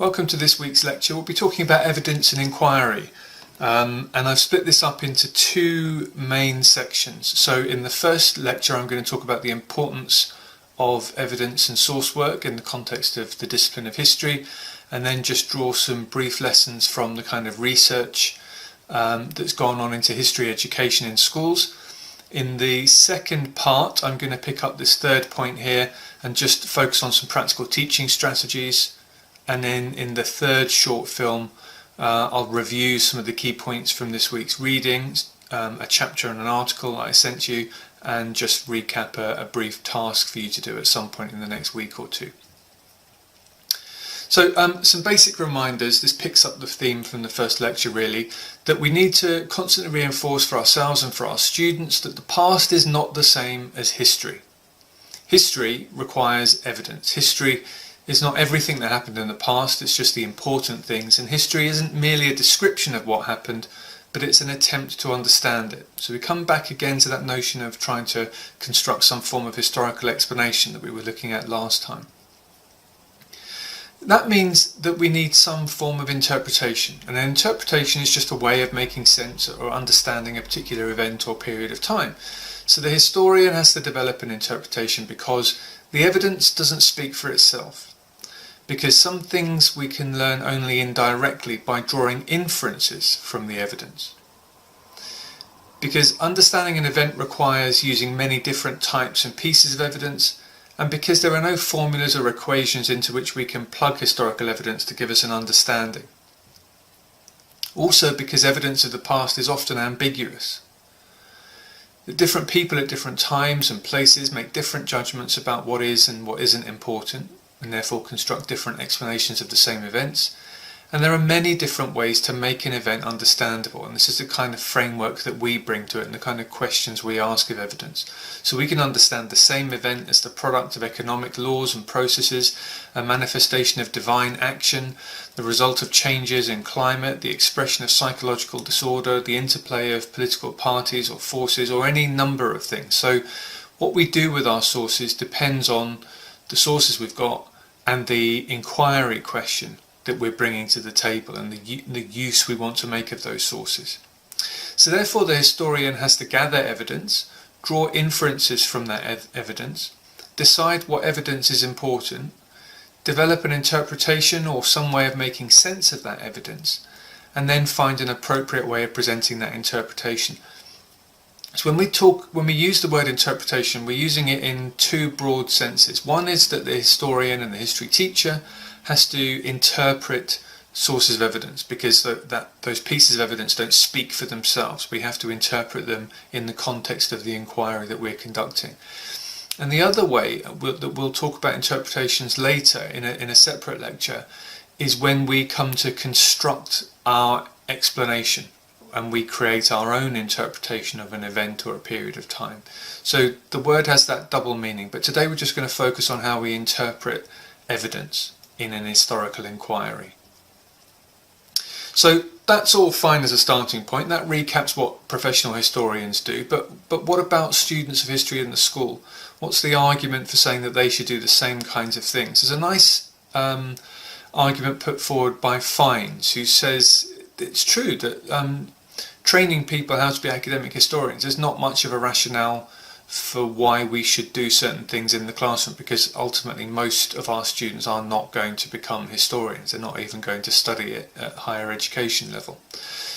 Welcome to this week's lecture. We'll be talking about evidence and inquiry, and I've split this up into two main sections. So in the first lecture I'm going to talk about the importance of evidence and source work in the context of the discipline of history, and then just draw some brief lessons from the kind of research that's gone on into history education in schools. In the second part I'm going to pick up this third point here and just focus on some practical teaching strategies. And then in the third short film, I'll review some of the key points from this week's readings, a chapter and an article I sent you, and just recap a brief task for you to do at some point in the next week or two. So some basic reminders. This picks up the theme from the first lecture really, that we need to constantly reinforce for ourselves and for our students that the past is not the same as history. History requires evidence. History is not everything that happened in the past, it's just the important things, and history isn't merely a description of what happened, but it's an attempt to understand it. So we come back again to that notion of trying to construct some form of historical explanation that we were looking at last time. That means that we need some form of interpretation, and an interpretation is just a way of making sense or understanding a particular event or period of time. So the historian has to develop an interpretation because the evidence doesn't speak for itself. Because some things we can learn only indirectly by drawing inferences from the evidence. Because understanding an event requires using many different types and pieces of evidence, and because there are no formulas or equations into which we can plug historical evidence to give us an understanding. Also because evidence of the past is often ambiguous. That different people at different times and places make different judgments about what is and what isn't important, and therefore construct different explanations of the same events. And there are many different ways to make an event understandable, and this is the kind of framework that we bring to it and the kind of questions we ask of evidence. So we can understand the same event as the product of economic laws and processes, a manifestation of divine action, the result of changes in climate, the expression of psychological disorder, the interplay of political parties or forces, or any number of things. So what we do with our sources depends on the sources we've got and the inquiry question that we're bringing to the table and the use we want to make of those sources. So therefore the historian has to gather evidence, draw inferences from that evidence, decide what evidence is important, develop an interpretation or some way of making sense of that evidence, and then find an appropriate way of presenting that interpretation. So when we use the word interpretation, we're using it in two broad senses. One is that the historian and the history teacher has to interpret sources of evidence because those pieces of evidence don't speak for themselves. We have to interpret them in the context of the inquiry that we're conducting. And the other way that we'll talk about interpretations later in a separate lecture is when we come to construct our explanation and we create our own interpretation of an event or a period of time. So the word has that double meaning, but today we're just going to focus on how we interpret evidence in an historical inquiry. So that's all fine as a starting point. That recaps what professional historians do, but what about students of history in the school? What's the argument for saying that they should do the same kinds of things? There's a nice argument put forward by Fines, who says it's true that training people how to be academic historians is not much of a rationale for why we should do certain things in the classroom, because ultimately most of our students are not going to become historians. They're not even going to study it at higher education level.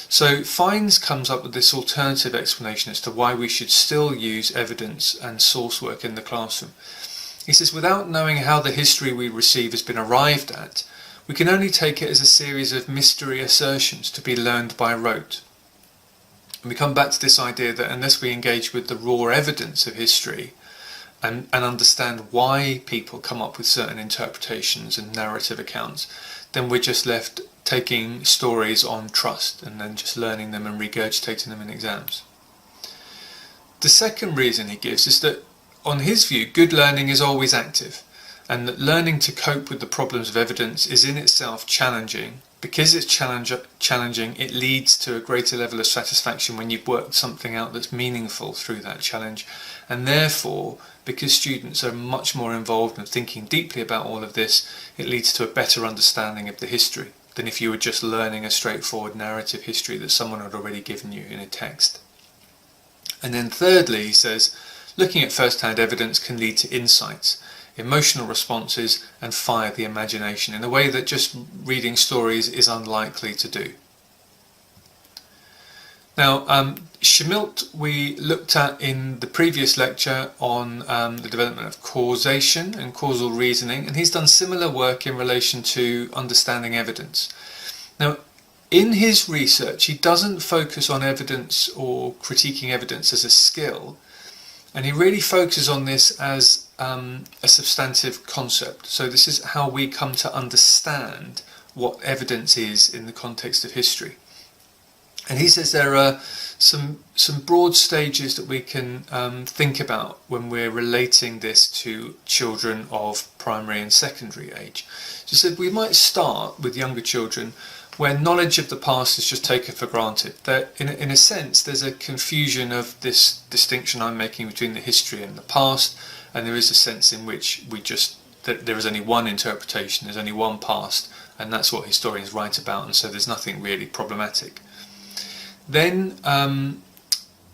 So Fines comes up with this alternative explanation as to why we should still use evidence and source work in the classroom. He says, without knowing how the history we receive has been arrived at, we can only take it as a series of mystery assertions to be learned by rote. And we come back to this idea that unless we engage with the raw evidence of history and understand why people come up with certain interpretations and narrative accounts, then we're just left taking stories on trust and then just learning them and regurgitating them in exams. The second reason he gives is that, on his view, good learning is always active, and that learning to cope with the problems of evidence is in itself challenging. Because it's challenging, it leads to a greater level of satisfaction when you've worked something out that's meaningful through that challenge, and therefore because students are much more involved and thinking deeply about all of this, it leads to a better understanding of the history than if you were just learning a straightforward narrative history that someone had already given you in a text. And then thirdly, he says, looking at first-hand evidence can lead to insights, emotional responses, and fire the imagination in a way that just reading stories is unlikely to do. Now, Schmidt we looked at in the previous lecture on the development of causation and causal reasoning, and he's done similar work in relation to understanding evidence. Now, in his research, he doesn't focus on evidence or critiquing evidence as a skill, and he really focuses on this as a substantive concept. So this is how we come to understand what evidence is in the context of history. And he says there are some broad stages that we can think about when we're relating this to children of primary and secondary age. So he said we might start with younger children where knowledge of the past is just taken for granted. That in a sense there's a confusion of this distinction I'm making between the history and the past, and there is a sense in which that there is only one interpretation, there's only one past, and that's what historians write about, and so there's nothing really problematic. Then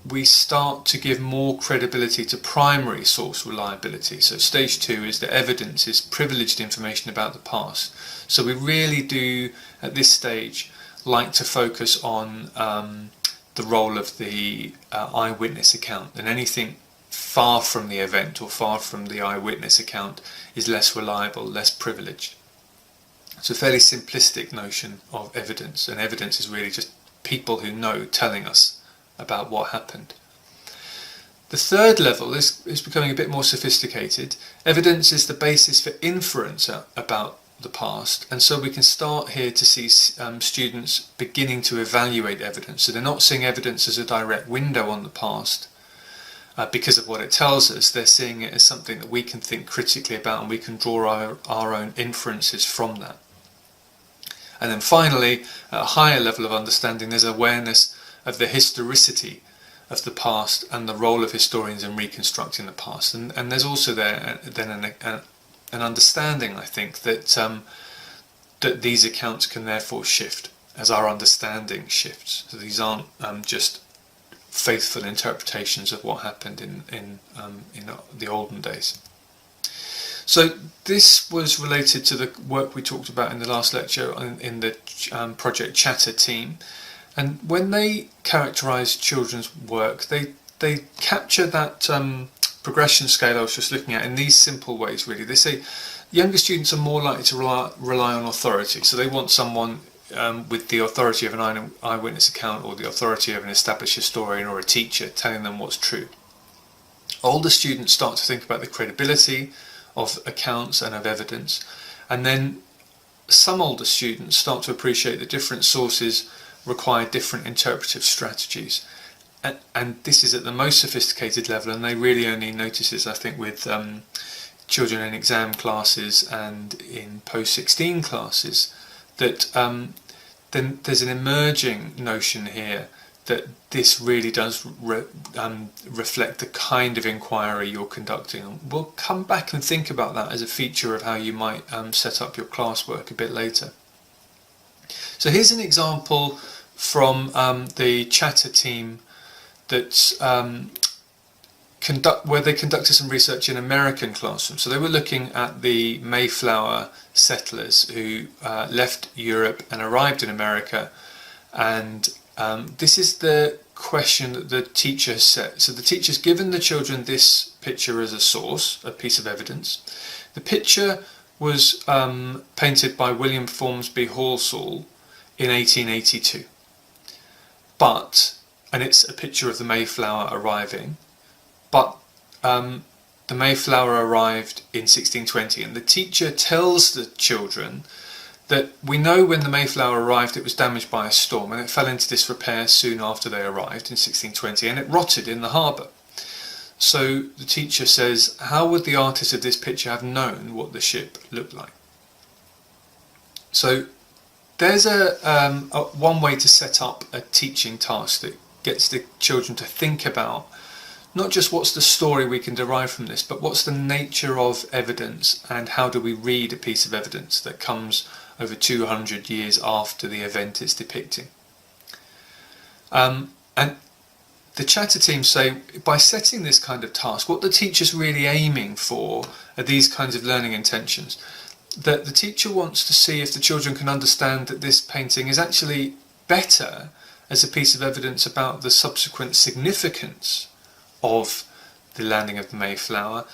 we start to give more credibility to primary source reliability. So stage 2 is that evidence is privileged information about the past. So we really do, at this stage, like to focus on the role of the eyewitness account, and anything far from the event or far from the eyewitness account is less reliable, less privileged. It's a fairly simplistic notion of evidence, and evidence is really just people who know telling us about what happened. The third level is becoming a bit more sophisticated. Evidence is the basis for inference about the past, and so we can start here to see students beginning to evaluate evidence. So they're not seeing evidence as a direct window on the past because of what it tells us. They're seeing it as something that we can think critically about, and we can draw our own inferences from that. And then finally, at a higher level of understanding, there's awareness of the historicity of the past and the role of historians in reconstructing the past. And there's also there then an understanding, I think, that that these accounts can therefore shift as our understanding shifts. So these aren't just faithful interpretations of what happened in the olden days. So this was related to the work we talked about in the last lecture in the Project Chatter team. And when they characterise children's work, they capture that progression scale I was just looking at in these simple ways, really. They say younger students are more likely to rely on authority. So they want someone with the authority of an eyewitness account or the authority of an established historian or a teacher telling them what's true. Older students start to think about the credibility of accounts and of evidence, and then some older students start to appreciate that different sources require different interpretive strategies, and this is at the most sophisticated level, and they really only notice this, I think, with children in exam classes and in post-16 classes, that then there's an emerging notion here that this really does reflect the kind of inquiry you're conducting. And we'll come back and think about that as a feature of how you might set up your classwork a bit later. So here's an example from the Chatter team that's where they conducted some research in American classrooms. So they were looking at the Mayflower settlers who left Europe and arrived in America, and this is the question that the teacher has set. So the teacher's given the children this picture as a source, a piece of evidence. The picture was painted by William Formsby Halsall in 1882. And it's a picture of the Mayflower arriving, but the Mayflower arrived in 1620, and the teacher tells the children that we know when the Mayflower arrived it was damaged by a storm, and it fell into disrepair soon after they arrived in 1620, and it rotted in the harbour. So the teacher says, how would the artist of this picture have known what the ship looked like? So there's one way to set up a teaching task that gets the children to think about not just what's the story we can derive from this, but what's the nature of evidence and how do we read a piece of evidence that comes over 200 years after the event it's depicting. And the chatter team say, by setting this kind of task, what the teacher's really aiming for are these kinds of learning intentions. That the teacher wants to see if the children can understand that this painting is actually better as a piece of evidence about the subsequent significance of the landing of the Mayflower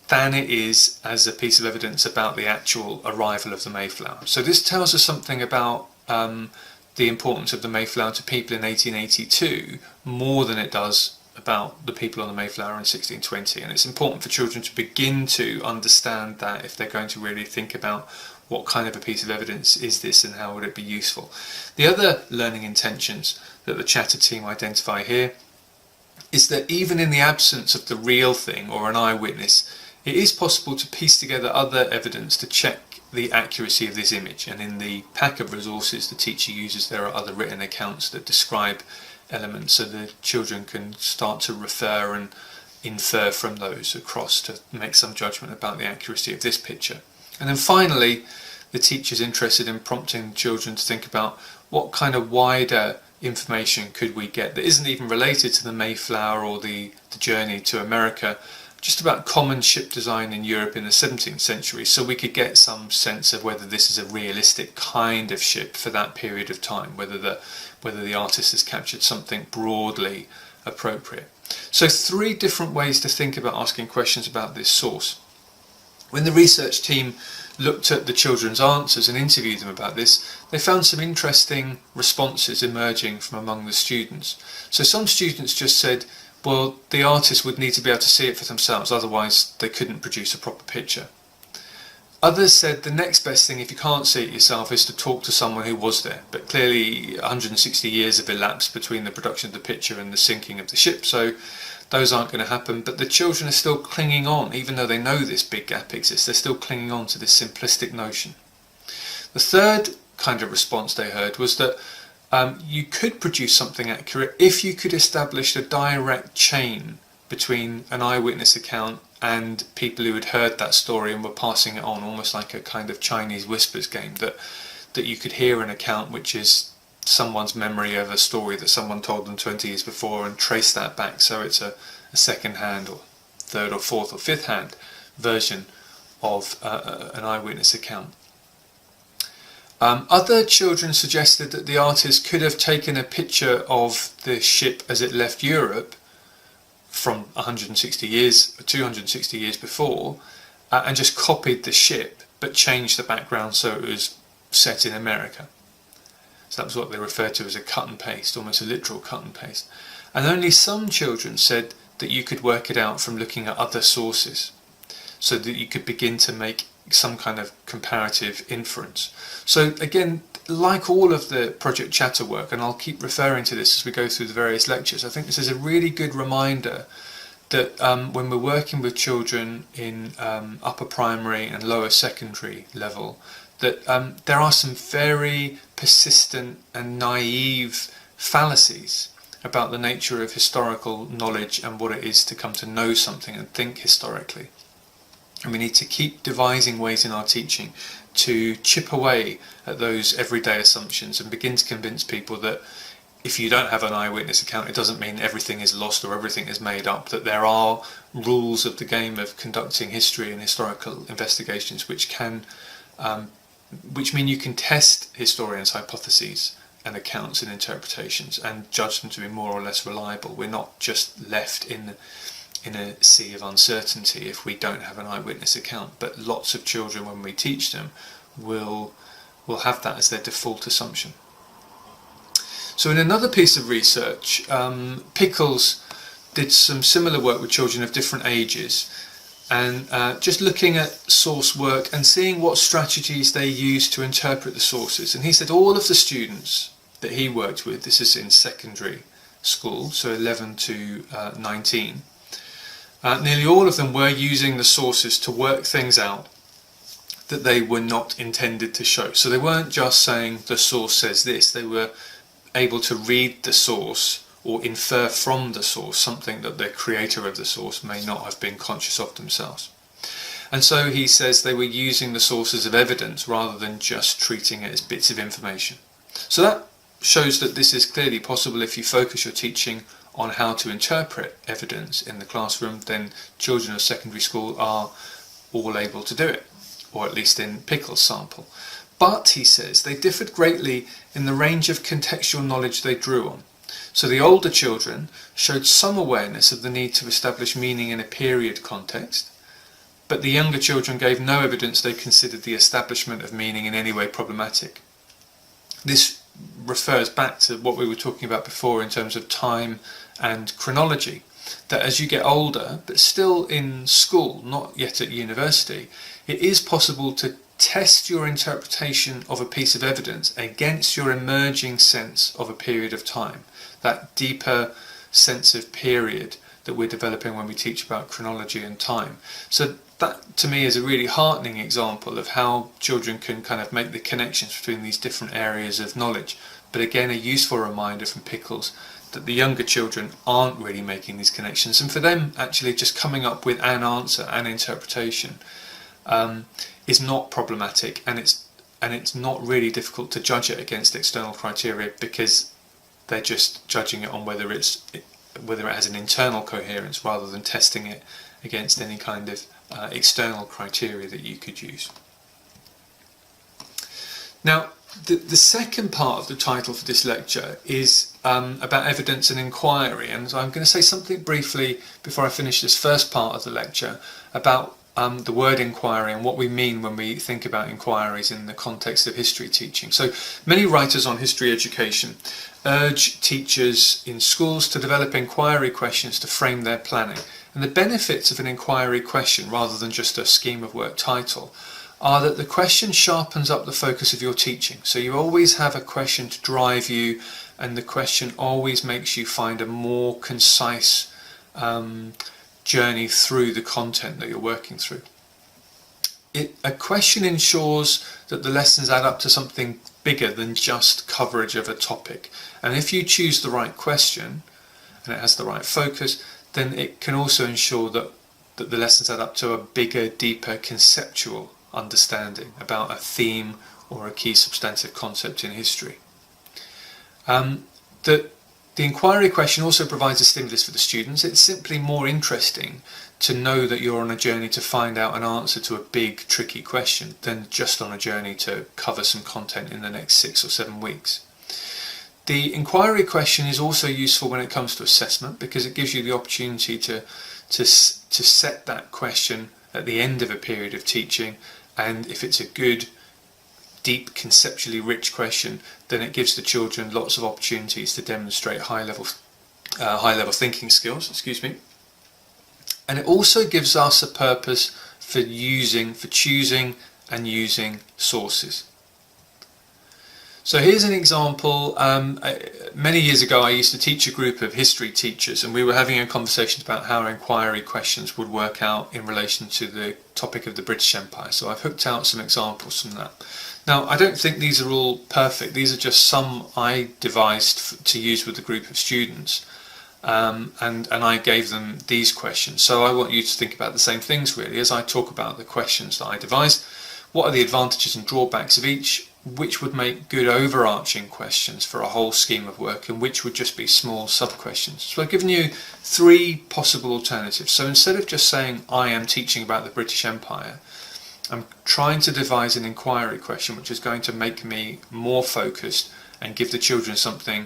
than it is as a piece of evidence about the actual arrival of the Mayflower. So this tells us something about the importance of the Mayflower to people in 1882 more than it does about the people on the Mayflower in 1620, and it's important for children to begin to understand that if they're going to really think about what kind of a piece of evidence is this and how would it be useful. The other learning intentions that the chatter team identify here is that even in the absence of the real thing or an eyewitness, it is possible to piece together other evidence to check the accuracy of this image, and in the pack of resources the teacher uses there are other written accounts that describe elements so the children can start to refer and infer from those across to make some judgment about the accuracy of this picture. And then finally, the teacher's interested in prompting children to think about what kind of wider information could we get that isn't even related to the Mayflower or the journey to America, just about common ship design in Europe in the 17th century, so we could get some sense of whether this is a realistic kind of ship for that period of time, whether the artist has captured something broadly appropriate. So 3 different ways to think about asking questions about this source. When the research team looked at the children's answers and interviewed them about this, they found some interesting responses emerging from among the students. So some students just said, well, the artist would need to be able to see it for themselves, otherwise they couldn't produce a proper picture. Others said the next best thing, if you can't see it yourself, is to talk to someone who was there. But clearly 160 years have elapsed between the production of the picture and the sinking of the ship, so those aren't going to happen. But the children are still clinging on, even though they know this big gap exists, they're still clinging on to this simplistic notion. The third kind of response they heard was that you could produce something accurate if you could establish a direct chain between an eyewitness account and people who had heard that story and were passing it on, almost like a kind of Chinese whispers game, that you could hear an account which is someone's memory of a story that someone told them 20 years before and trace that back, so it's a second hand or third or fourth or fifth hand version of an eyewitness account. Other children suggested that the artist could have taken a picture of the ship as it left Europe from 160 years, 260 years before, and just copied the ship but changed the background so it was set in America. So that was what they referred to as a cut and paste, almost a literal cut and paste. And only some children said that you could work it out from looking at other sources, so that you could begin to make some kind of comparative inference. So again, like all of the Project Chatter work, and I'll keep referring to this as we go through the various lectures, I think this is a really good reminder that when we're working with children in upper primary and lower secondary level, that there are some very persistent and naive fallacies about the nature of historical knowledge and what it is to come to know something and think historically. And we need to keep devising ways in our teaching to chip away at those everyday assumptions and begin to convince people that if you don't have an eyewitness account, it doesn't mean everything is lost or everything is made up, that there are rules of the game of conducting history and historical investigations which mean you can test historians' hypotheses and accounts and interpretations and judge them to be more or less reliable. We're not just left in a sea of uncertainty if we don't have an eyewitness account, but lots of children, when we teach them, will have that as their default assumption. So in another piece of research, Pickles did some similar work with children of different ages, and just looking at source work and seeing what strategies they used to interpret the sources. And he said all of the students that he worked with, this is in secondary school, so 11 to 19, nearly all of them were using the sources to work things out that they were not intended to show. So they weren't just saying the source says this, they were able to read the source or infer from the source something that the creator of the source may not have been conscious of themselves. And so he says they were using the sources of evidence rather than just treating it as bits of information. So that shows that this is clearly possible if you focus your teaching on how to interpret evidence in the classroom. Then children of secondary school are all able to do it, or at least in Pickle's sample. But, he says, they differed greatly in the range of contextual knowledge they drew on. So the older children showed some awareness of the need to establish meaning in a period context, but the younger children gave no evidence they considered the establishment of meaning in any way problematic. This refers back to what we were talking about before in terms of time and chronology, that as you get older, but still in school, not yet at university, it is possible to test your interpretation of a piece of evidence against your emerging sense of a period of time, that deeper sense of period that we're developing when we teach about chronology and time. So that to me is a really heartening example of how children can kind of make the connections between these different areas of knowledge. But again, a useful reminder from Pickles that the younger children aren't really making these connections, and for them actually just coming up with an answer, an interpretation, is not problematic, and it's not really difficult to judge it against external criteria, because they're just judging it on whether it has an internal coherence rather than testing it against any kind of external criteria that you could use. Now, the second part of the title for this lecture is about evidence and inquiry, and so I'm going to say something briefly before I finish this first part of the lecture about the word inquiry and what we mean when we think about inquiries in the context of history teaching. So many writers on history education urge teachers in schools to develop inquiry questions to frame their planning. And the benefits of an inquiry question, rather than just a scheme of work title, are that the question sharpens up the focus of your teaching. So you always have a question to drive you, and the question always makes you find a more concise journey through the content that you're working through. A question ensures that the lessons add up to something bigger than just coverage of a topic. And if you choose the right question, and it has the right focus, then it can also ensure that the lessons add up to a bigger, deeper conceptual understanding about a theme or a key substantive concept in history. The inquiry question also provides a stimulus for the students. It's simply more interesting to know that you're on a journey to find out an answer to a big, tricky question than just on a journey to cover some content in the next 6 or 7 weeks. The inquiry question is also useful when it comes to assessment, because it gives you the opportunity to set that question at the end of a period of teaching, and if it's a good, deep, conceptually rich question, then it gives the children lots of opportunities to demonstrate high-level thinking skills. And it also gives us a purpose for choosing and using sources. So here's an example. Many years ago I used to teach a group of history teachers, and we were having a conversation about how inquiry questions would work out in relation to the topic of the British Empire. So I've hooked out some examples from that. Now, I don't think these are all perfect. These are just some I devised to use with a group of students, and I gave them these questions. So I want you to think about the same things really as I talk about the questions that I devised. What are the advantages and drawbacks of each? Which would make good overarching questions for a whole scheme of work, and which would just be small sub-questions? So I've given you 3 possible alternatives. So instead of just saying I am teaching about the British Empire, I'm trying to devise an inquiry question which is going to make me more focused and give the children something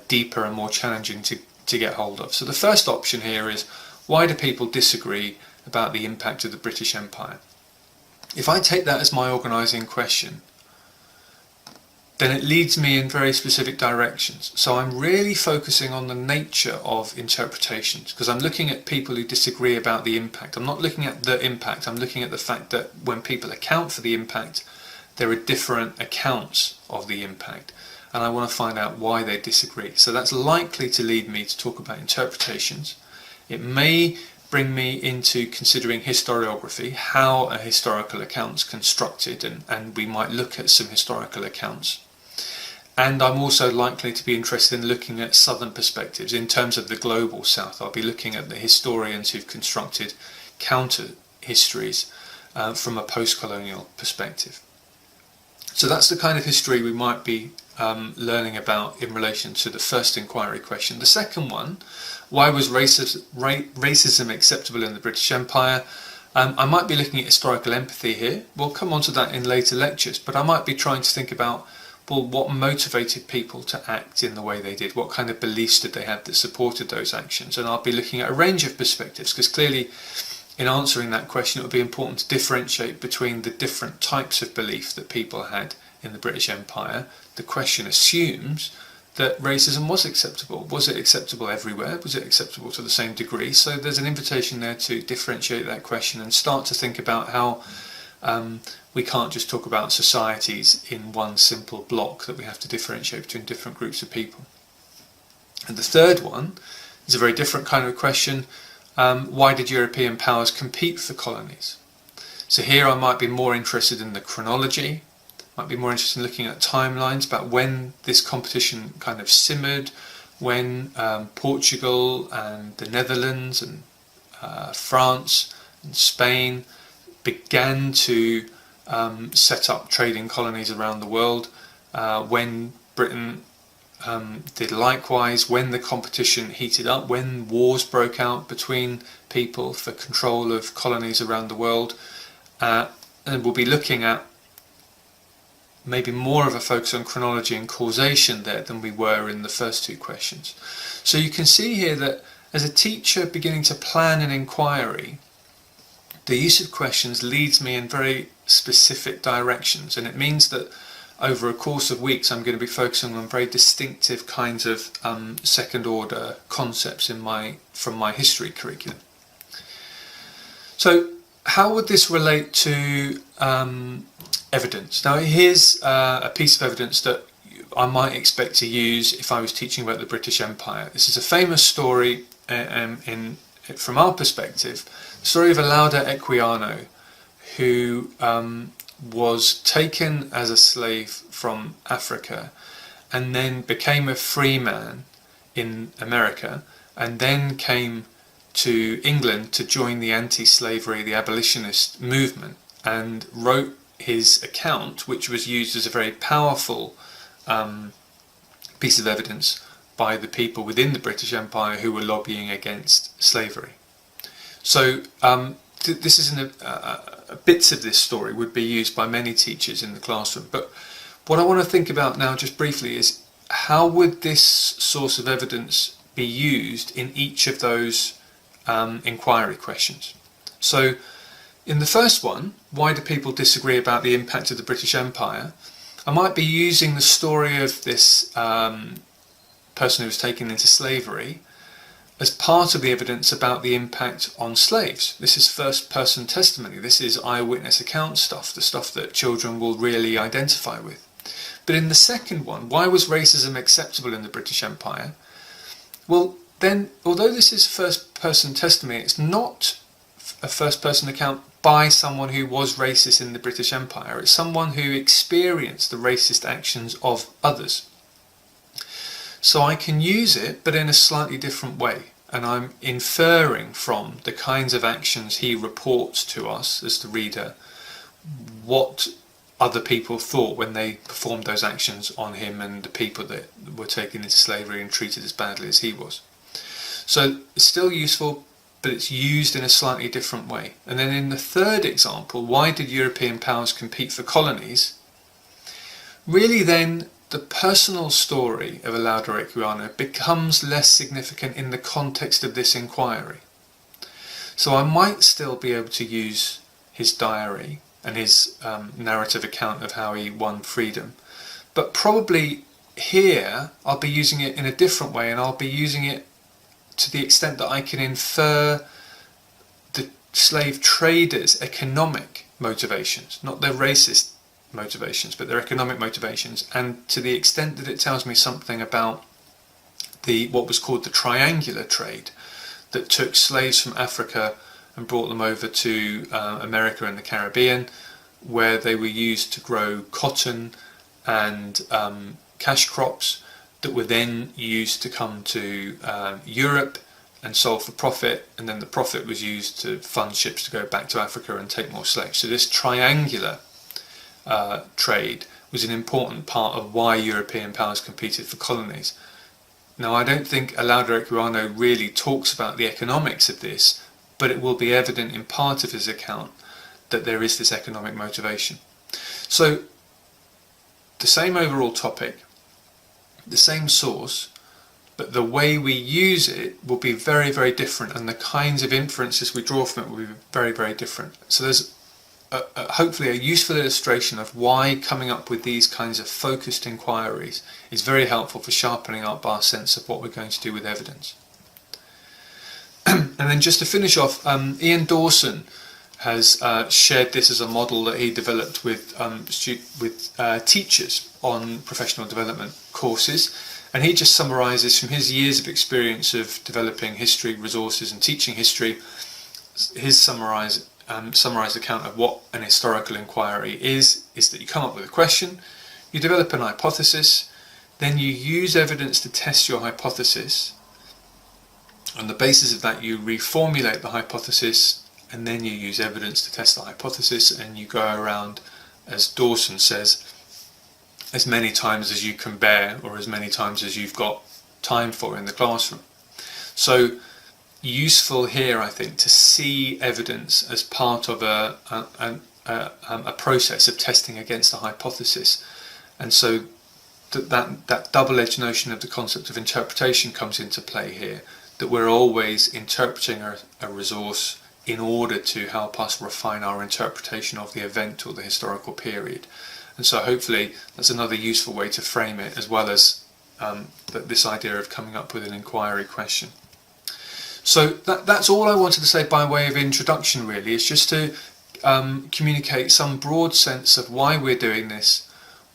deeper and more challenging to get hold of. So the first option here is, why do people disagree about the impact of the British Empire? If I take that as my organising question, then it leads me in very specific directions. So I'm really focusing on the nature of interpretations, because I'm looking at people who disagree about the impact. I'm not looking at the impact, I'm looking at the fact that when people account for the impact, there are different accounts of the impact, and I want to find out why they disagree. So that's likely to lead me to talk about interpretations. It may bring me into considering historiography, how a historical account's constructed, and we might look at some historical accounts. And I'm also likely to be interested in looking at southern perspectives in terms of the global south. I'll be looking at the historians who've constructed counter histories from a post-colonial perspective. So that's the kind of history we might be learning about in relation to the first inquiry question. The second one, why was racism acceptable in the British Empire? I might be looking at historical empathy here. We'll come on to that in later lectures, but I might be trying to think about, well, what motivated people to act in the way they did? What kind of beliefs did they have that supported those actions? And I'll be looking at a range of perspectives, because clearly in answering that question it would be important to differentiate between the different types of belief that people had in the British Empire. The question assumes that racism was acceptable. Was it acceptable everywhere? Was it acceptable to the same degree? So there's an invitation there to differentiate that question and start to think about how we can't just talk about societies in one simple block, that we have to differentiate between different groups of people. And the third one is a very different kind of question. Why did European powers compete for colonies? So here I might be more interested in the chronology, might be more interested in looking at timelines about when this competition kind of simmered, when Portugal and the Netherlands and France and Spain began to set up trading colonies around the world, when Britain did likewise, when the competition heated up, when wars broke out between people for control of colonies around the world, and we'll be looking at maybe more of a focus on chronology and causation there than we were in the first two questions. So you can see here that as a teacher beginning to plan an inquiry, the use of questions leads me in very specific directions, and it means that over a course of weeks I'm going to be focusing on very distinctive kinds of second order concepts from my history curriculum. So how would this relate to evidence? Now here's a piece of evidence that I might expect to use if I was teaching about the British Empire. This is a famous story from our perspective, the story of Olaudah Equiano, who was taken as a slave from Africa and then became a free man in America, and then came to England to join the anti-slavery, the abolitionist movement, and wrote his account, which was used as a very powerful piece of evidence by the people within the British Empire who were lobbying against slavery. So this is bits of this story would be used by many teachers in the classroom, but what I want to think about now just briefly is how would this source of evidence be used in each of those inquiry questions. So in the first one, why do people disagree about the impact of the British Empire? I might be using the story of this person who was taken into slavery as part of the evidence about the impact on slaves. This is first person testimony, this is eyewitness account stuff, the stuff that children will really identify with. But in the second one, why was racism acceptable in the British Empire? Well then, although this is first person testimony, it's not a first person account by someone who was racist in the British Empire. It's someone who experienced the racist actions of others. So I can use it, but in a slightly different way, and I'm inferring from the kinds of actions he reports to us as the reader what other people thought when they performed those actions on him and the people that were taken into slavery and treated as badly as he was. So it's still useful, but it's used in a slightly different way. And then in the third example, why did European powers compete for colonies? Really then, the personal story of Olaudah Equiano becomes less significant in the context of this inquiry. So I might still be able to use his diary and his narrative account of how he won freedom, but probably here I'll be using it in a different way, and I'll be using it to the extent that I can infer the slave traders' economic motivations, not their racist motivations, but their economic motivations, and to the extent that it tells me something about what was called the triangular trade that took slaves from Africa and brought them over to America and the Caribbean, where they were used to grow cotton and cash crops that were then used to come to Europe and sold for profit, and then the profit was used to fund ships to go back to Africa and take more slaves. So this triangular trade was an important part of why European powers competed for colonies. Now, I don't think Olaudah Equiano really talks about the economics of this, but it will be evident in part of his account that there is this economic motivation. So, the same overall topic, the same source, but the way we use it will be very, very different, and the kinds of inferences we draw from it will be very, very different. So there's hopefully a useful illustration of why coming up with these kinds of focused inquiries is very helpful for sharpening up our sense of what we're going to do with evidence. And then just to finish off, Ian Dawson has shared this as a model that he developed with teachers on professional development courses, and he just summarises from his years of experience of developing history resources and teaching history, his summarised account of what an historical inquiry is that you come up with a question, you develop an hypothesis, then you use evidence to test your hypothesis. On the basis of that, you reformulate the hypothesis, and then you use evidence to test the hypothesis, and you go around, as Dawson says, as many times as you can bear, or as many times as you've got time for in the classroom. So useful here, I think, to see evidence as part of a process of testing against a hypothesis, and so that double-edged notion of the concept of interpretation comes into play here, that we're always interpreting a resource in order to help us refine our interpretation of the event or the historical period. And so hopefully that's another useful way to frame it, as well as this idea of coming up with an inquiry question. So that's all I wanted to say by way of introduction, really. It's just to communicate some broad sense of why we're doing this,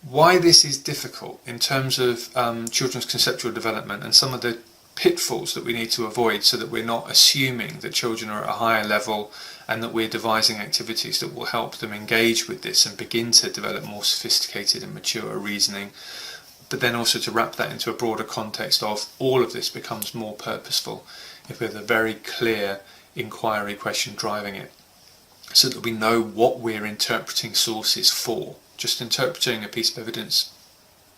why this is difficult in terms of children's conceptual development, and some of the pitfalls that we need to avoid, so that we're not assuming that children are at a higher level, and that we're devising activities that will help them engage with this and begin to develop more sophisticated and mature reasoning, but then also to wrap that into a broader context of all of this becomes more purposeful if we have a very clear inquiry question driving it, so that we know what we're interpreting sources for. Just interpreting a piece of evidence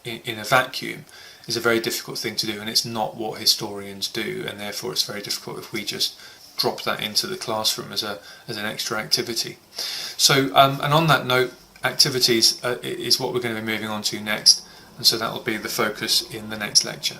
in a vacuum is a very difficult thing to do, and it's not what historians do, and therefore it's very difficult if we just drop that into the classroom as an extra activity. So and on that note, activities is what we're going to be moving on to next, and so that will be the focus in the next lecture.